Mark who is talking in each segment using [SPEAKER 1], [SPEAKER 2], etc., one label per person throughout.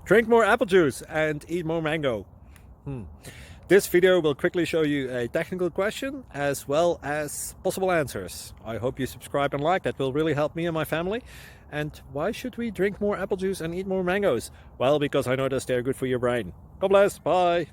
[SPEAKER 1] Drink more apple juice and eat more mango. This video will quickly show you a technical question as well as possible answers. I hope you subscribe and like, that will really help me and my family. And why should we drink more apple juice and eat more mangoes? Well, because I noticed they're good for your brain. God bless, bye!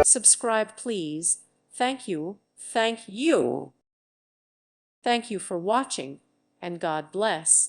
[SPEAKER 2] Subscribe, please. Thank you. Thank you. Thank you for watching, and God bless.